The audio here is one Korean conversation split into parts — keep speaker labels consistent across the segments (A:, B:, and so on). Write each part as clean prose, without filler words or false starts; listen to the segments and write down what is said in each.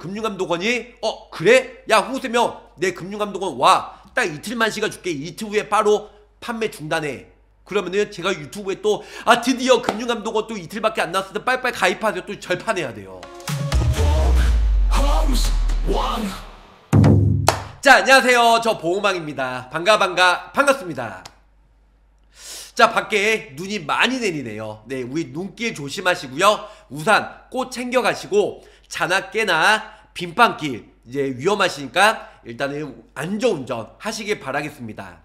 A: 금융감독원이 그래? 야 홍세명 내 금융감독원 와 딱 이틀만 시간 줄게. 이틀 후에 바로 판매 중단해. 그러면은 제가 유튜브에 또 드디어 금융감독원 또 이틀밖에 안 남았을 때 빨리빨리 가입하세요. 또 절판해야 돼요. 자 안녕하세요. 저 보호망입니다. 반갑습니다. 자 밖에 눈이 많이 내리네요. 네 우리 눈길 조심하시고요. 우산 꼭 챙겨가시고 자나깨나 빈방길 이제 위험하시니까 일단은 안전운전 하시길 바라겠습니다.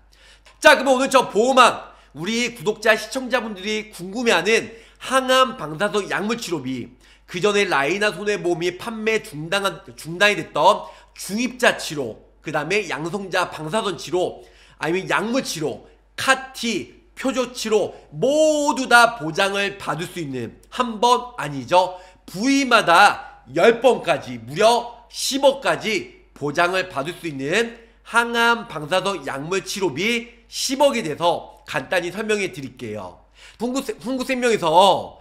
A: 자 그러면 오늘 저 보호망 우리 구독자 시청자분들이 궁금해하는 항암 방사선 약물치료비, 그 전에 라이나 손해보험이 판매 중단이 됐던 중입자 치료, 그 다음에 양성자 방사선 치료, 아니면 약물치료, 카티, 표적치료 모두 다 보장을 받을 수 있는, 한 번 아니죠, 부위마다 10번까지 무려 10억까지 보장을 받을 수 있는 항암 방사선 약물치료비 10억에 대해서 간단히 설명해 드릴게요. 훈구생명에서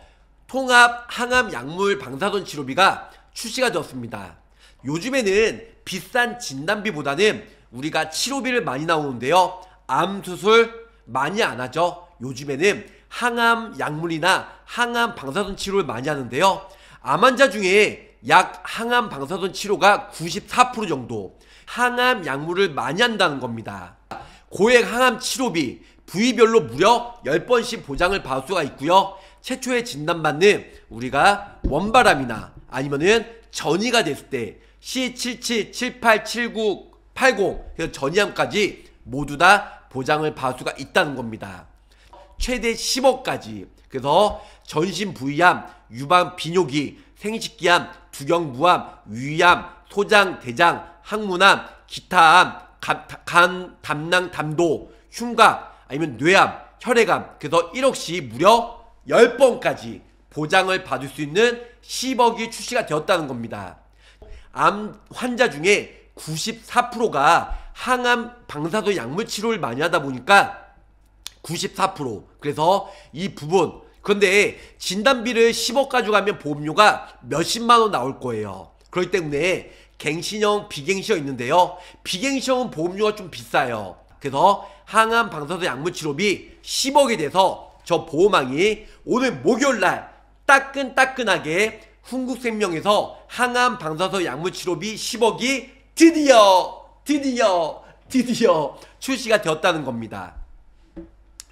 A: 통합 항암 약물 방사선 치료비가 출시가 되었습니다. 요즘에는 비싼 진단비보다는 우리가 치료비를 많이 나오는데요, 암수술 많이 안 하죠. 요즘에는 항암 약물이나 항암 방사선 치료를 많이 하는데요, 암 환자 중에 약 항암 방사선 치료가 94% 정도 항암 약물을 많이 한다는 겁니다. 고액 항암 치료비 부위별로 무려 10번씩 보장을 받을 수가 있고요. 최초에 진단받는 우리가 원바람이나 아니면은 전이가 됐을 때 C77, 78, 79, 80 그래서 전이암까지 모두 다 보장을 받을 수가 있다는 겁니다. 최대 10억까지. 그래서 전신 부위암, 유방 비뇨기, 생식기암, 두경부암, 위암, 소장, 대장, 항문암, 기타암, 간, 담낭, 담도, 흉곽, 아니면 뇌암, 혈액암, 그래서 1억씩 무려 10번까지 보장을 받을 수 있는 10억이 출시가 되었다는 겁니다. 암 환자 중에 94%가 항암 방사선 약물 치료를 많이 하다 보니까 94%. 그래서 이 부분, 그런데 진단비를 10억 가져가면 보험료가 몇십만원 나올 거예요. 그렇기 때문에 갱신형, 비갱신형 있는데요, 비갱신형은 보험료가 좀 비싸요. 그래서 항암 방사선 약물 치료비 10억에 대해서 저 보호망이 오늘 목요일날 따끈따끈하게 훈국생명에서 항암 방사선 약물 치료비 10억이 드디어 출시가 되었다는 겁니다.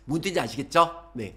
A: 무슨 뜻인지 아시겠죠? 네.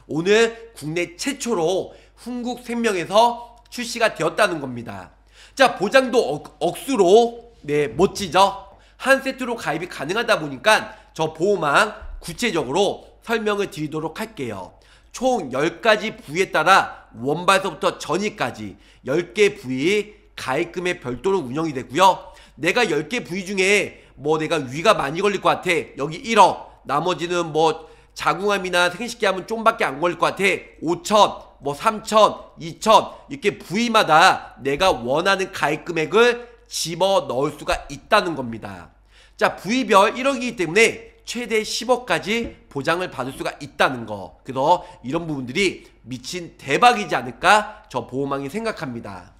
A: 오늘 국내 최초로 훈국생명에서 출시가 되었다는 겁니다. 자, 보장도 억수로, 네, 멋지죠? 한 세트로 가입이 가능하다 보니까 저 보호망 구체적으로 설명을 드리도록 할게요. 총 10가지 부위에 따라 원발서부터 전이까지 10개 부위 가입금에 별도로 운영이 되고요. 내가 10개 부위 중에 뭐 내가 위가 많이 걸릴 것 같아. 여기 1억. 나머지는 뭐 자궁암이나 생식기암은 좀밖에 안 걸릴 것 같아. 5천, 뭐 3천, 2천 이렇게 부위마다 내가 원하는 가입 금액을 집어 넣을 수가 있다는 겁니다. 자, 부위별 1억이기 때문에 최대 10억까지 보장을 받을 수가 있다는 거. 그래서 이런 부분들이 미친 대박이지 않을까 저 보호망이 생각합니다.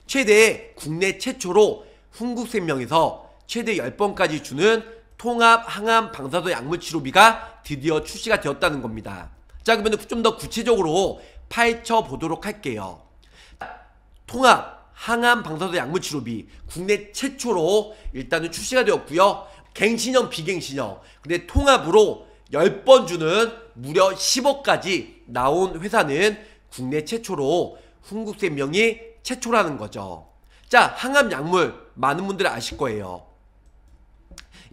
A: 최대 국내 최초로 훈국생명에서 최대 10번까지 주는 통합 항암 방사선 약물 치료비가 드디어 출시가 되었다는 겁니다. 자, 그러면 좀 더 구체적으로 파헤쳐 보도록 할게요. 통합 항암 방사선 약물 치료비 국내 최초로 일단은 출시가 되었고요. 갱신형, 비갱신형. 근데 통합으로 10번 주는 무려 10억까지 나온 회사는 국내 최초로 훈국생명이 최초라는 거죠. 자, 항암 약물 많은 분들이 아실 거예요.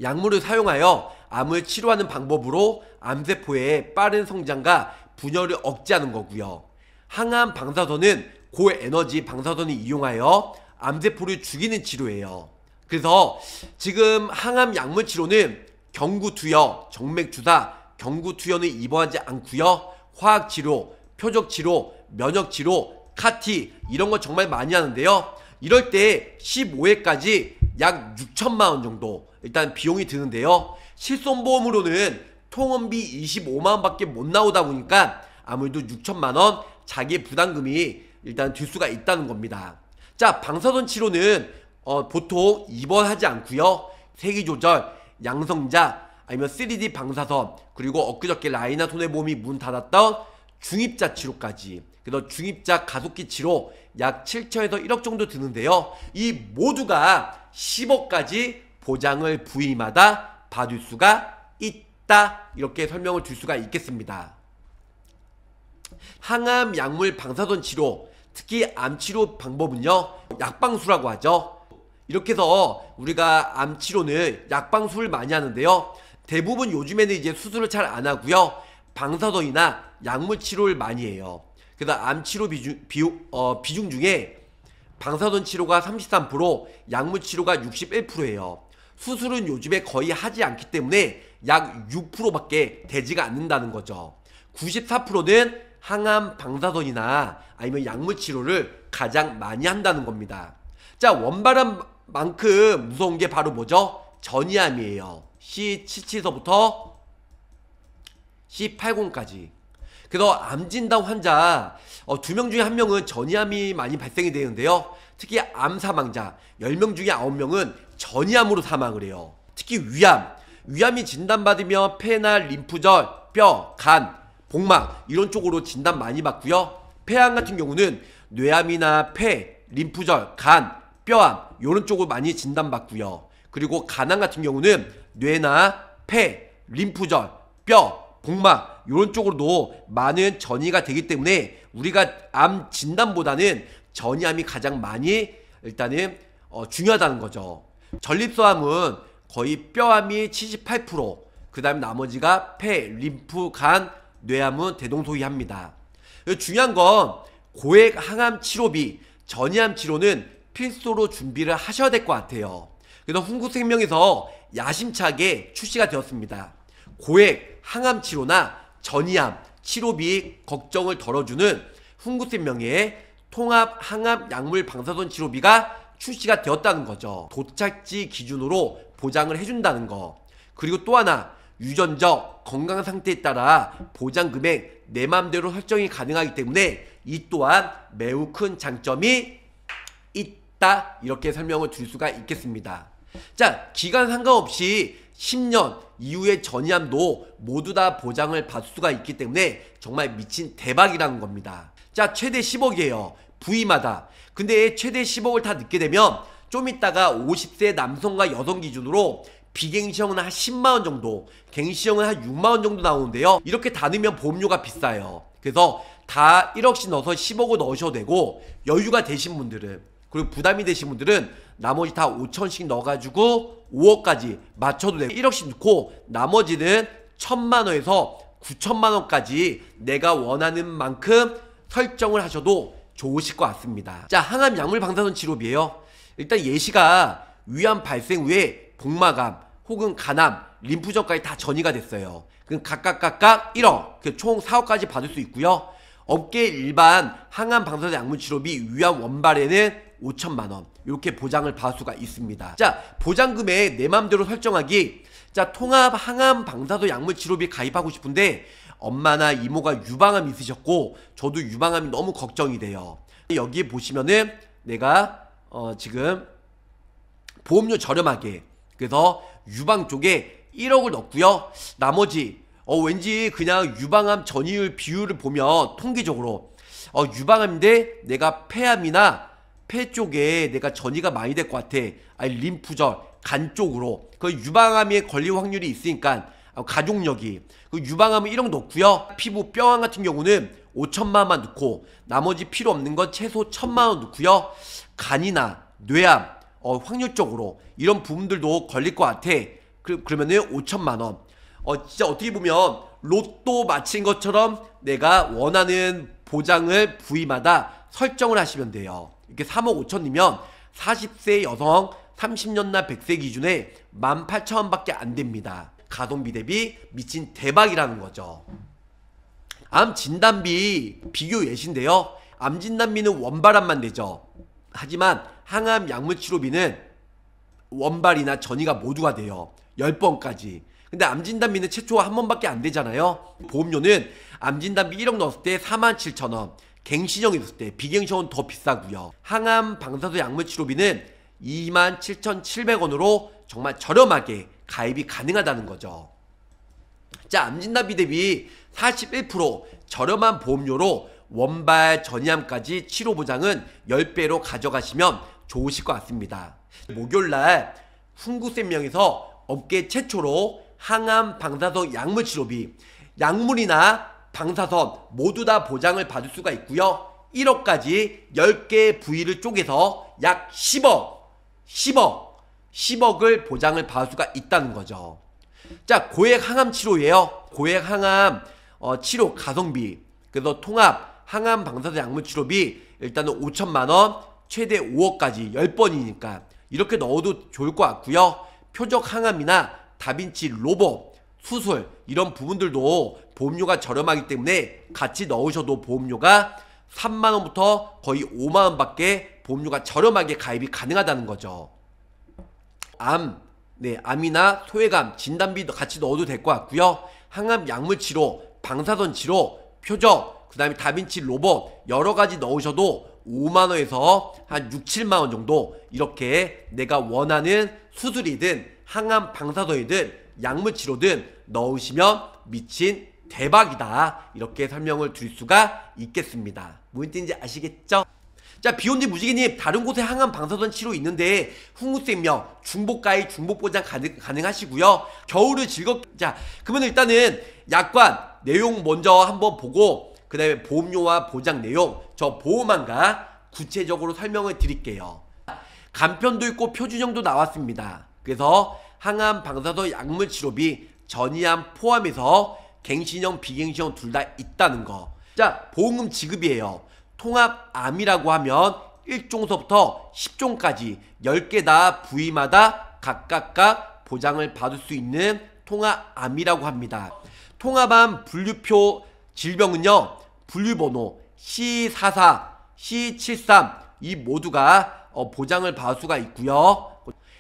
A: 약물을 사용하여 암을 치료하는 방법으로 암세포의 빠른 성장과 분열을 억제하는 거고요. 항암 방사선은 고에너지 방사선을 이용하여 암세포를 죽이는 치료예요. 그래서 지금 항암 약물 치료는 경구투여, 정맥주사, 경구투여는 입원하지 않고요. 화학치료, 표적치료, 면역치료, 카티 이런 거 정말 많이 하는데요. 이럴 때 15회까지 약 6천만원 정도 일단 비용이 드는데요. 실손보험으로는 통원비 25만원 밖에 못 나오다 보니까 아무래도 6천만원 자기 부담금이 일단 들 수가 있다는 겁니다. 자, 방사선 치료는 보통 입원하지 않고요. 세기조절, 양성자, 아니면 3D 방사선, 그리고 엊그저께 라이나 손해보험이 문 닫았던 중입자 치료까지, 그래서 중입자 가속기 치료 약 7천에서 1억 정도 드는데요. 이 모두가 10억까지 보장을 부위마다 받을 수가 있다, 이렇게 설명을 드릴 수가 있겠습니다. 항암 약물 방사선 치료, 특히 암치료 방법은요, 약방수라고 하죠. 이렇게 해서 우리가 암치료는 약방수를 많이 하는데요, 대부분 요즘에는 이제 수술을 잘 안 하고요, 방사선이나 약물 치료를 많이 해요. 그래서 암치료 비중 중에 방사선 치료가 33%, 약물 치료가 61%예요. 수술은 요즘에 거의 하지 않기 때문에 약 6%밖에 되지가 않는다는 거죠. 94%는 항암 방사선이나 아니면 약물 치료를 가장 많이 한다는 겁니다. 자, 원발암만큼 무서운 게 바로 뭐죠? 전이암이에요. C77서부터 C80까지. 그래서 암진단 환자 2명 중에 1명은 전이암이 많이 발생이 되는데요, 특히 암 사망자 10명 중에 9명은 전이암으로 사망을 해요. 특히 위암이 진단받으면 폐나 림프절, 뼈, 간, 복막 이런 쪽으로 진단 많이 받고요. 폐암 같은 경우는 뇌암이나 폐, 림프절, 간, 뼈암 이런 쪽으로 많이 진단받고요. 그리고 간암 같은 경우는 뇌나 폐, 림프절, 뼈, 복막 이런 쪽으로도 많은 전이가 되기 때문에 우리가 암 진단보다는 전이암이 가장 많이 일단은 중요하다는 거죠. 전립선암은 거의 뼈암이 78%, 그 다음에 나머지가 폐, 림프, 간, 뇌암은 대동소이합니다. 중요한 건 고액 항암 치료비, 전이암 치료는 필수로 준비를 하셔야 될 것 같아요. 그래서 훈구생명에서 야심차게 출시가 되었습니다. 고액 항암 치료나 전이암 치료비 걱정을 덜어주는 훈구생명의 통합 항암 약물 방사선 치료비가 출시가 되었다는 거죠. 도착지 기준으로 보장을 해준다는 거. 그리고 또 하나, 유전적 건강 상태에 따라 보장 금액 내 맘대로 설정이 가능하기 때문에 이 또한 매우 큰 장점이 있다, 이렇게 설명을 드릴 수가 있겠습니다. 자, 기간 상관없이 10년 이후의 전이암도 모두 다 보장을 받을 수가 있기 때문에 정말 미친 대박이라는 겁니다. 자, 최대 10억이에요. 부위마다. 근데 최대 10억을 다 넣게 되면 좀 있다가 50세 남성과 여성 기준으로 비갱시형은 한 10만원 정도, 갱시형은 한 6만원 정도 나오는데요, 이렇게 다 넣으면 보험료가 비싸요. 그래서 다 1억씩 넣어서 10억을 넣으셔도 되고, 여유가 되신 분들은, 그리고 부담이 되신 분들은 나머지 다 5천씩 넣어가지고 5억까지 맞춰도 되고, 1억씩 넣고 나머지는 1,000만원에서 9천만원까지 내가 원하는 만큼 설정을 하셔도 좋으실 것 같습니다. 자, 항암 약물 방사선 치료비예요. 일단 예시가 위암 발생 후에 복막암 혹은 간암, 림프절까지 다 전이가 됐어요. 그럼 각각 1억, 총 4억까지 받을 수 있고요. 업계 일반 항암 방사선 약물 치료비 위암 원발에는 5천만원 이렇게 보장을 받을 수가 있습니다. 자, 보장금액 내 맘대로 설정하기. 자, 통합 항암 방사선 약물 치료비 가입하고 싶은데 엄마나 이모가 유방암 있으셨고 저도 유방암이 너무 걱정이 돼요. 여기 보시면은 내가 지금 보험료 저렴하게, 그래서 유방 쪽에 1억을 넣고요. 나머지 왠지 그냥 유방암 전이율 비율을 보면 통계적으로 유방암인데 내가 폐암이나 폐 쪽에 내가 전이가 많이 될 것 같아, 아니 림프절, 간 쪽으로 그 유방암에 걸릴 확률이 있으니까 가족력이 그 유방암은 1억 넣고요. 피부 뼈암 같은 경우는 5천만원만 넣고 나머지 필요 없는 건 최소 1,000만원 넣고요. 간이나 뇌암 확률적으로 이런 부분들도 걸릴 것 같아. 그러면은 5천만원. 진짜 어떻게 보면 로또 맞힌 것처럼 내가 원하는 보장을 부위마다 설정을 하시면 돼요. 이렇게 3억 5천이면 40세 여성 30년나 100세 기준에 18,000원밖에 안 됩니다. 가성비 대비 미친 대박이라는 거죠. 암 진단비 비교 예시인데요. 암 진단비는 원발암만 되죠. 하지만 항암 약물 치료비는 원발이나 전이가 모두가 돼요. 10번까지. 근데 암 진단비는 최초 한 번밖에 안 되잖아요. 보험료는 암 진단비 1억 넣었을 때 47,000원, 갱신형 있을 때 비갱신형은 더 비싸고요. 항암 방사선 약물 치료비는 27,700원으로 정말 저렴하게 가입이 가능하다는 거죠. 자, 암진단비 대비 41% 저렴한 보험료로 원발 전이암까지 치료 보장은 10배로 가져가시면 좋으실 것 같습니다. 목요일날 훈구생명에서 업계 최초로 항암 방사선 약물 치료비, 약물이나 방사선 모두 다 보장을 받을 수가 있고요. 1억까지 10개 부위를 쪼개서 약 10억을 보장을 받을 수가 있다는 거죠. 자, 고액 항암 치료예요. 고액 항암 치료 가성비. 그래서 통합 항암 방사선 약물 치료비 일단은 5천만원, 최대 5억까지 10번이니까 이렇게 넣어도 좋을 것 같고요. 표적 항암이나 다빈치 로봇, 수술 이런 부분들도 보험료가 저렴하기 때문에 같이 넣으셔도 보험료가 3만원부터 거의 5만원밖에 보험료가 저렴하게 가입이 가능하다는 거죠. 암이나 소외감 진단비도 같이 넣어도 될 것 같고요. 항암 약물 치료, 방사선 치료, 표적, 그 다음에 다빈치 로봇 여러가지 넣으셔도 5만원에서 한 6, 7만원 정도 이렇게 내가 원하는 수술이든 항암 방사선이든 약물 치료든 넣으시면 미친 대박이다, 이렇게 설명을 드릴 수가 있겠습니다. 무슨 뜻인지 아시겠죠? 자, 비욘드 무지개님, 다른 곳에 항암 방사선 치료 있는데 훈구생명 중복가입 중복보장 가능하시고요. 겨울을 자, 그러면 일단은 약관 내용 먼저 한번 보고 그 다음에 보험료와 보장 내용 저 보험안과 구체적으로 설명을 드릴게요. 간편도 있고 표준형도 나왔습니다. 그래서 항암 방사선 약물 치료비 전이암 포함해서 갱신형 비갱신형 둘 다 있다는 거. 자, 보험금 지급이에요. 통합암이라고 하면 1종서부터 10종까지 10개 다 부위마다 각각 보장을 받을 수 있는 통합암이라고 합니다. 통합암 분류표 질병은요, 분류번호 C44, C73 이 모두가 보장을 받을 수가 있고요.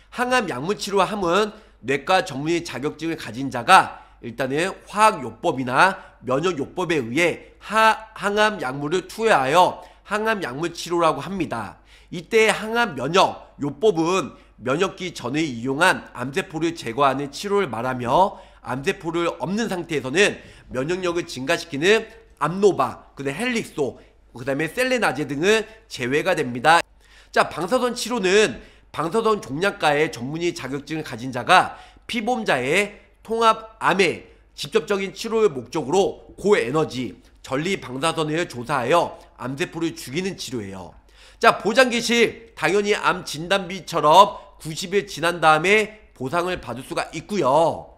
A: 항암 약물치료함은 뇌과 전문의 자격증을 가진 자가 일단은 화학요법이나 면역요법에 의해 항암 약물을 투여하여 항암 약물 치료라고 합니다. 이때 항암 면역요법은 면역기 전에 이용한 암세포를 제거하는 치료를 말하며, 암세포를 없는 상태에서는 면역력을 증가시키는 암노바, 그다음에 헬릭소, 그다음에 셀레나제 등은 제외가 됩니다. 자, 방사선 치료는 방사선 종양과의 전문의 자격증을 가진 자가 피보험자의 통합암의 직접적인 치료의 목적으로 고에너지 전리 방사선을 조사하여 암세포를 죽이는 치료예요. 자, 보장 개시 당연히 암 진단비처럼 90일 지난 다음에 보상을 받을 수가 있고요.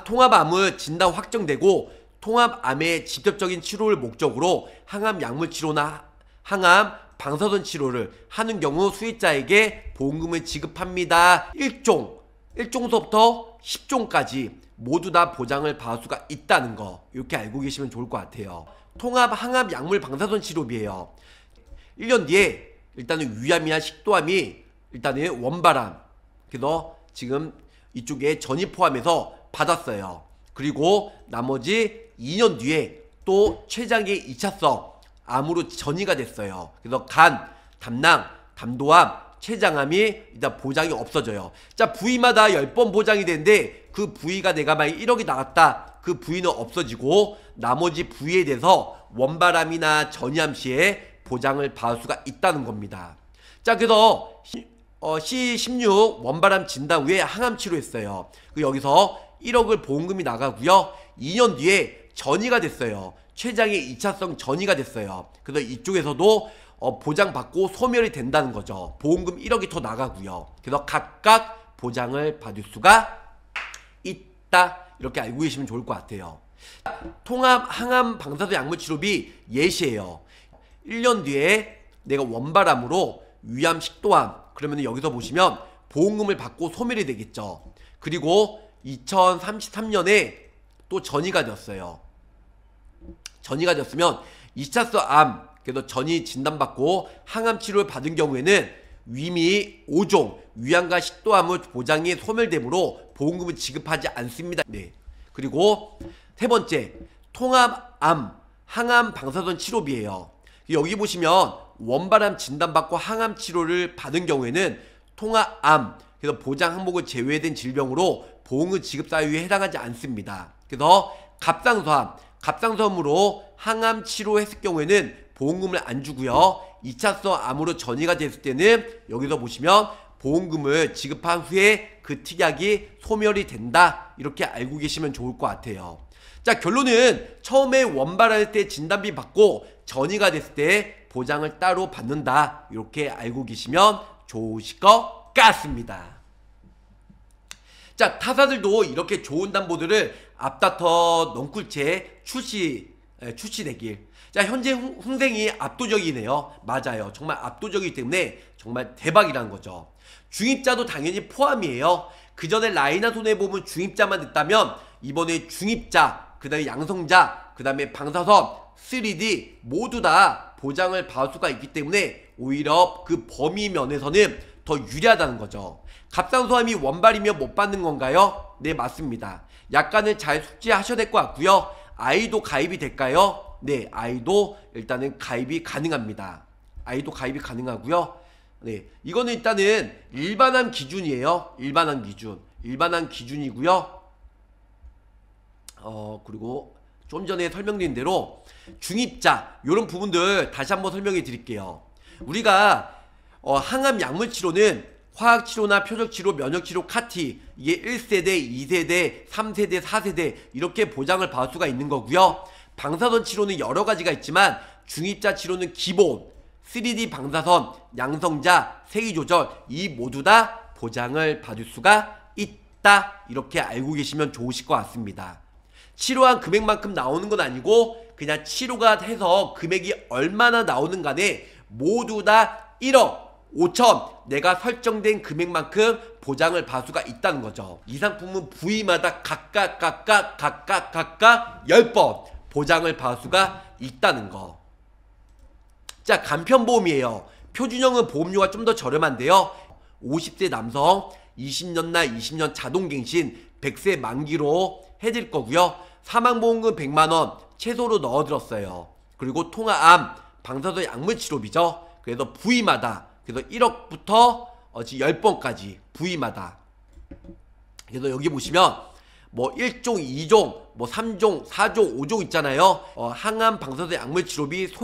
A: 통합암을 진단 확정되고 통합암의 직접적인 치료를 목적으로 항암 약물 치료나 항암 방사선 치료를 하는 경우 수익자에게 보험금을 지급합니다. 1종서부터 10종까지 모두 다 보장을 받을 수가 있다는 거, 이렇게 알고 계시면 좋을 것 같아요. 통합 항암 약물 방사선 치료비예요. 1년 뒤에 일단은 위암이나 식도암이 일단은 원발암, 그래서 지금 이쪽에 전이 포함해서 받았어요. 그리고 나머지 2년 뒤에 또 췌장의 2차성 암으로 전이가 됐어요. 그래서 간, 담낭, 담도암, 췌장암이 일단 보장이 없어져요. 자, 부위마다 10번 보장이 되는데 그 부위가 내가 만약 1억이 나왔다, 그 부위는 없어지고 나머지 부위에 대해서 원발암이나 전이암 시에 보장을 받을 수가 있다는 겁니다. 자, 그래서 C16 원발암 진단 후에 항암 치료했어요. 여기서 1억을 보험금이 나가고요. 2년 뒤에 전이가 됐어요. 췌장의 2차성 전이가 됐어요. 그래서 이쪽에서도 보장받고 소멸이 된다는 거죠. 보험금 1억이 더 나가고요. 그래서 각각 보장을 받을 수가 있다, 이렇게 알고 계시면 좋을 것 같아요. 통합 항암 방사선 약물 치료비 예시예요. 1년 뒤에 내가 원발암으로 위암 식도암, 그러면 여기서 보시면 보험금을 받고 소멸이 되겠죠. 그리고 2033년에 또 전이가 되었어요. 전이가 되었으면 2차성 암, 그래서 전이 진단받고 항암 치료를 받은 경우에는 위미 5종 위암과 식도암의 보장이 소멸되므로 보험금을 지급하지 않습니다. 네. 그리고 세 번째, 통합암 항암 방사선 치료비예요. 여기 보시면 원바람 진단받고 항암 치료를 받은 경우에는 통화암, 그래서 보장 항목을 제외된 질병으로 보험금 지급 사유에 해당하지 않습니다. 그래서 갑상선암으로 항암 치료했을 경우에는 보험금을 안 주고요. 2차성 암으로 전이가 됐을 때는 여기서 보시면 보험금을 지급한 후에 그 특약이 소멸이 된다. 이렇게 알고 계시면 좋을 것 같아요. 자, 결론은 처음에 원발할 때 진단비 받고 전이가 됐을 때 보장을 따로 받는다. 이렇게 알고 계시면 좋으실 것 같습니다. 자, 타사들도 이렇게 좋은 담보들을 앞다퉈 넝쿨채 출시되길. 자, 현재 흥생이 압도적이네요. 맞아요. 정말 압도적이기 때문에 정말 대박이라는 거죠. 중입자도 당연히 포함이에요. 그 전에 라이나 손해보험은 중입자만 됐다면 이번에 중입자, 그 다음에 양성자, 그 다음에 방사선, 3D 모두 다 보장을 받을 수가 있기 때문에 오히려 그 범위 면에서는 더 유리하다는 거죠. 갑상선암이 원발이면 못 받는 건가요? 네, 맞습니다. 약간은 잘 숙지하셔야 될 것 같고요. 아이도 가입이 될까요? 네, 아이도 일단은 가입이 가능합니다. 아이도 가입이 가능하고요. 네, 이거는 일단은 일반암 기준이에요. 일반암 기준이고요. 그리고 좀 전에 설명드린 대로 중입자 이런 부분들 다시 한번 설명해 드릴게요. 우리가 항암 약물 치료는 화학치료나 표적치료, 면역치료, 카티 이게 1세대, 2세대, 3세대, 4세대 이렇게 보장을 받을 수가 있는 거고요. 방사선 치료는 여러 가지가 있지만 중입자 치료는 기본 3D 방사선, 양성자, 세기조절 이 모두 다 보장을 받을 수가 있다. 이렇게 알고 계시면 좋으실 것 같습니다. 치료한 금액만큼 나오는 건 아니고 그냥 치료가 해서 금액이 얼마나 나오는 간에 모두 다 1억 5천 내가 설정된 금액만큼 보장을 받을 수가 있다는 거죠. 이 상품은 부위마다 각각 10번 보장을 받을 수가 있다는 거. 자, 간편보험이에요. 표준형은 보험료가 좀 더 저렴한데요. 50세 남성 20년 나 20년 자동갱신 100세 만기로 해드릴 거고요. 사망보험금 100만원 최소로 넣어들었어요. 그리고 통화암, 방사선 약물치료비죠. 그래서 부위마다 그래서 1억부터 10번까지 부위마다. 그래서 여기 보시면 뭐 1종, 2종, 뭐 3종, 4종, 5종 있잖아요. 항암, 방사선 약물치료비,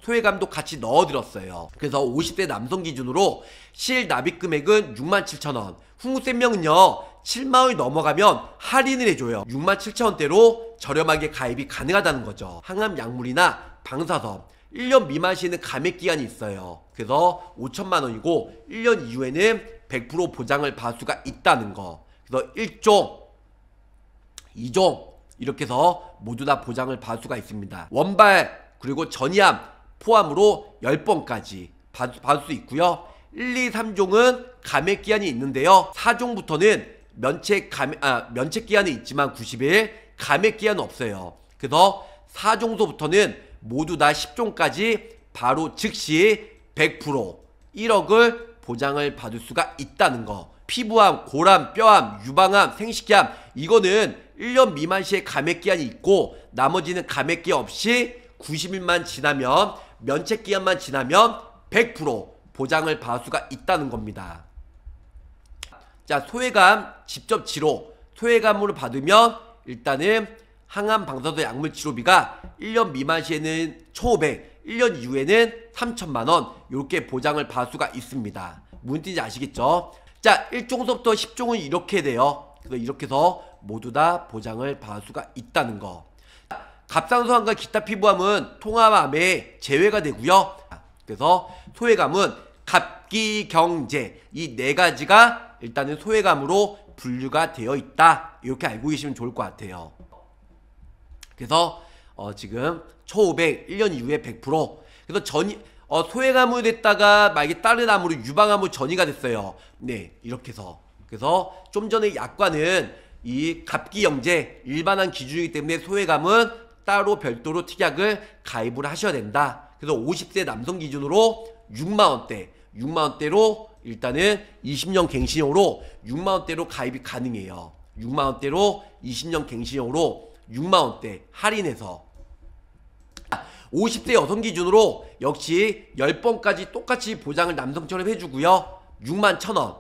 A: 소외감도 같이 넣어드렸어요. 그래서 50대 남성 기준으로 실납입금액은 67,000원. hun구센명은요 7만원이 넘어가면 할인을 해줘요. 67,000원대로 저렴하게 가입이 가능하다는 거죠. 항암 약물이나 방사선 1년 미만 시에는 감액기간이 있어요. 그래서 5천만원이고 1년 이후에는 100% 보장을 받을 수가 있다는 거. 그래서 1종 2종 이렇게 해서 모두 다 보장을 받을 수가 있습니다. 원발 그리고 전이암 포함으로 10번까지 받을 수 있고요. 1, 2, 3종은 감액기한이 있는데요. 4종부터는 면책기한이 있지만 90일 감액기한은 없어요. 그래서 4종소부터는 모두 다 10종까지 바로 즉시 100% 1억을 보장을 받을 수가 있다는 거. 피부암, 고람, 뼈암, 유방암, 생식기암 이거는 1년 미만 시에 감액기한이 있고 나머지는 감액기한 없이 90일만 지나면 면책기한만 지나면 100% 보장을 받을 수가 있다는 겁니다. 자, 소외감 직접 치료 소외감으로 받으면 일단은 항암 방사선 약물 치료비가 1년 미만 시에는 1,500, 1년 이후에는 3천만원 이렇게 보장을 받을 수가 있습니다. 무슨 뜻인지 아시겠죠? 자, 1종서부터 10종은 이렇게 돼요. 그래서 이렇게 해서 모두 다 보장을 받을 수가 있다는 거. 갑상선암과 기타 피부암은 통합암에 제외가 되고요. 그래서 소외감은 갑기경제 이 네 가지가 일단은 소외감으로 분류가 되어 있다. 이렇게 알고 계시면 좋을 것 같아요. 그래서 지금 1,500 1년 이후에 100% 그래서 소외감으로 됐다가 만약에 다른 암으로 유방암으로 전이가 됐어요. 네, 이렇게 해서 그래서 좀 전에 약관은 이 갑기영재 일반암 기준이기 때문에 소외감은 따로 별도로 특약을 가입을 하셔야 된다. 그래서 50세 남성 기준으로 6만원대로 일단은 20년 갱신형으로 6만원대로 가입이 가능해요. 6만원대로 20년 갱신형으로 6만원대 할인해서 50세 여성 기준으로 역시 10번까지 똑같이 보장을 남성처럼 해주고요. 61,000원.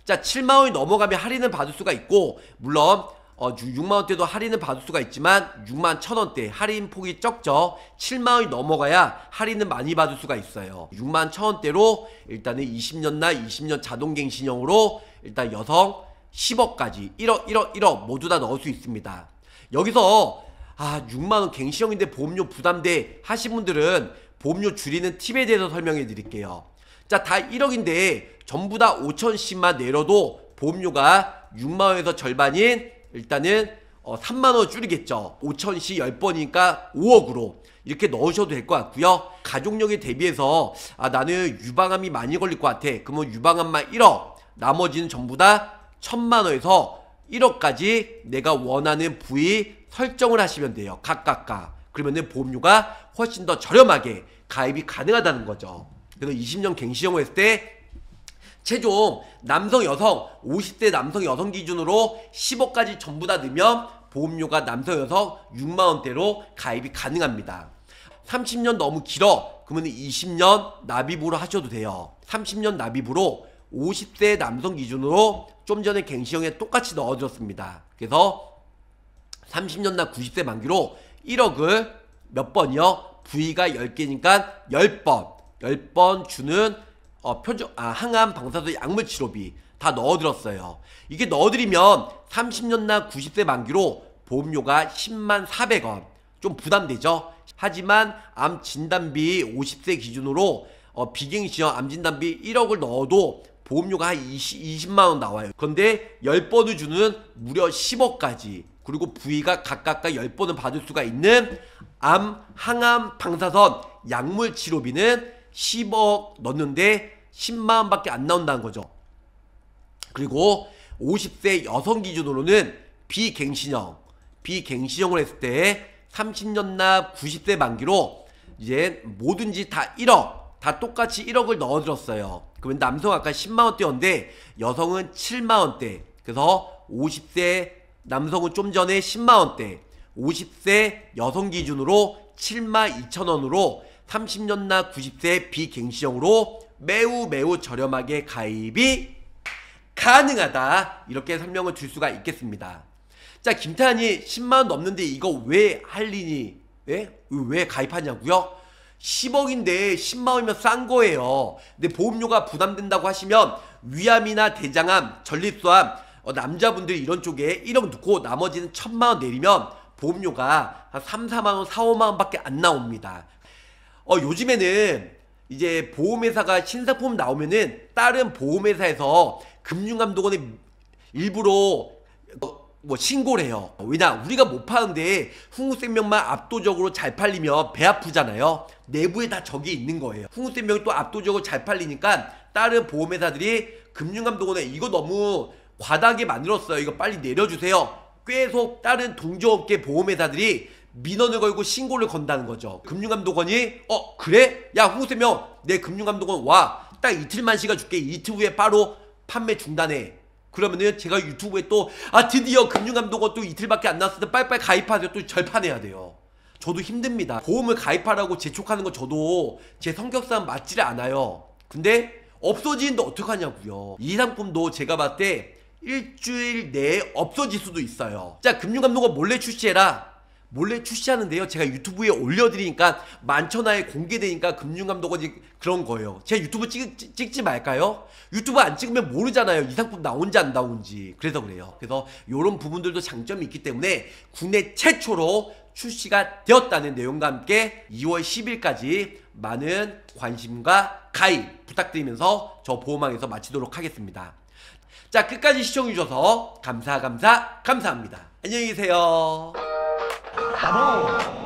A: 자, 7만원이 넘어가면 할인을 받을 수가 있고, 물론 6만원대도 할인을 받을 수가 있지만 61,000원대 할인 폭이 적죠. 7만원이 넘어가야 할인을 많이 받을 수가 있어요. 61,000원대로 일단은 20년나 20년 자동갱신형으로 일단 여성 10억까지 1억 1억 1억 모두 다 넣을 수 있습니다. 여기서 6만원 갱신형인데 보험료 부담돼 하신 분들은 보험료 줄이는 팁에 대해서 설명해 드릴게요. 자, 다 1억인데 전부 다 5천씩만 내려도 보험료가 6만원에서 절반인 일단은 3만원 줄이겠죠. 5천씩 10번이니까 5억으로 이렇게 넣으셔도 될 것 같고요. 가족력에 대비해서 나는 유방암이 많이 걸릴 것 같아. 그러면 유방암만 1억, 나머지는 전부 다 1,000만원에서 1억까지 내가 원하는 부위 설정을 하시면 돼요. 각각각. 그러면은 보험료가 훨씬 더 저렴하게 가입이 가능하다는 거죠. 그래서 20년 갱신형을 했을 때 최종 남성 여성 50대 남성 여성 기준으로 10억까지 전부 다 넣으면 보험료가 남성 여성 6만원대로 가입이 가능합니다. 30년 너무 길어 그러면 20년 납입으로 하셔도 돼요. 30년 납입으로 50세 남성 기준으로 좀 전에 갱신형에 똑같이 넣어줬습니다. 그래서 30년나 90세 만기로 1억을 몇 번이요? 부위가 10개니까 10번 주는 항암 방사선 약물 치료비 다 넣어들었어요. 이게 넣어드리면 30년나 90세 만기로 보험료가 104,000원 좀 부담되죠. 하지만 암 진단비 50세 기준으로 비갱신형 암 진단비 1억을 넣어도 보험료가 한 20만원 나와요. 그런데 10번을 주는 무려 10억까지, 그리고 부위가 각각각 10번을 받을 수가 있는 항암 방사선 약물 치료비는 10억 넣는데 10만원밖에 안 나온다는 거죠. 그리고 50세 여성 기준으로는 비갱신형을 했을 때 30년나 90세 만기로 이제 뭐든지 다 1억, 다 똑같이 1억을 넣어들었어요. 그러면 남성 아까 10만원대였는데 여성은 7만원대. 그래서 50세 남성은 좀 전에 10만원대, 50세 여성 기준으로 72,000원으로 30년나 90세 비갱신형으로 매우 저렴하게 가입이 가능하다, 이렇게 설명을 드릴 수가 있겠습니다. 자, 김태환이 10만원 넘는데 이거 왜 할인이 왜 가입하냐고요? 10억인데 10만원이면 싼 거예요. 근데 보험료가 부담된다고 하시면 위암이나 대장암, 전립선암, 남자분들이 이런 쪽에 1억 넣고 나머지는 1,000만원 내리면 보험료가 한 3, 4만원, 4, 5만원밖에 안 나옵니다. 요즘에는 이제 보험회사가 신상품 나오면은 다른 보험회사에서 금융감독원에 일부러 신고를 해요. 왜냐, 우리가 못 파는데 흥국생명만 압도적으로 잘 팔리면 배 아프잖아요. 내부에 다 적이 있는 거예요. 흥국생명이 또 압도적으로 잘 팔리니까 다른 보험회사들이 금융감독원에 이거 너무 과다하게 만들었어요, 이거 빨리 내려주세요. 계속 다른 동종업계 보험회사들이 민원을 걸고 신고를 건다는 거죠. 금융감독원이 그래? 야, 흥국생명 내 금융감독원 와, 딱 이틀만 시간 줄게. 이틀 후에 바로 판매 중단해. 그러면은 제가 유튜브에 또 드디어 금융감독원 또 이틀밖에 안 남았을 때 빨리빨리 가입하세요 또 절판해야 돼요. 저도 힘듭니다. 보험을 가입하라고 재촉하는 거 저도 제 성격상 맞지를 않아요. 근데 없어지는데 어떡하냐고요. 이 상품도 제가 봤을 때 일주일 내에 없어질 수도 있어요. 자, 금융감독원 몰래 출시해라. 몰래 출시하는데요, 제가 유튜브에 올려드리니까 만천하에 공개되니까 금융감독원이 그런 거예요. 제가 유튜브 찍지 말까요? 유튜브 안 찍으면 모르잖아요, 이 상품 나온지 안 나온지. 그래서 그래요. 그래서 이런 부분들도 장점이 있기 때문에 국내 최초로 출시가 되었다는 내용과 함께 2월 10일까지 많은 관심과 가입 부탁드리면서 저 보험왕에서 마치도록 하겠습니다. 자, 끝까지 시청해주셔서 감사합니다. 안녕히 계세요.
B: 가보!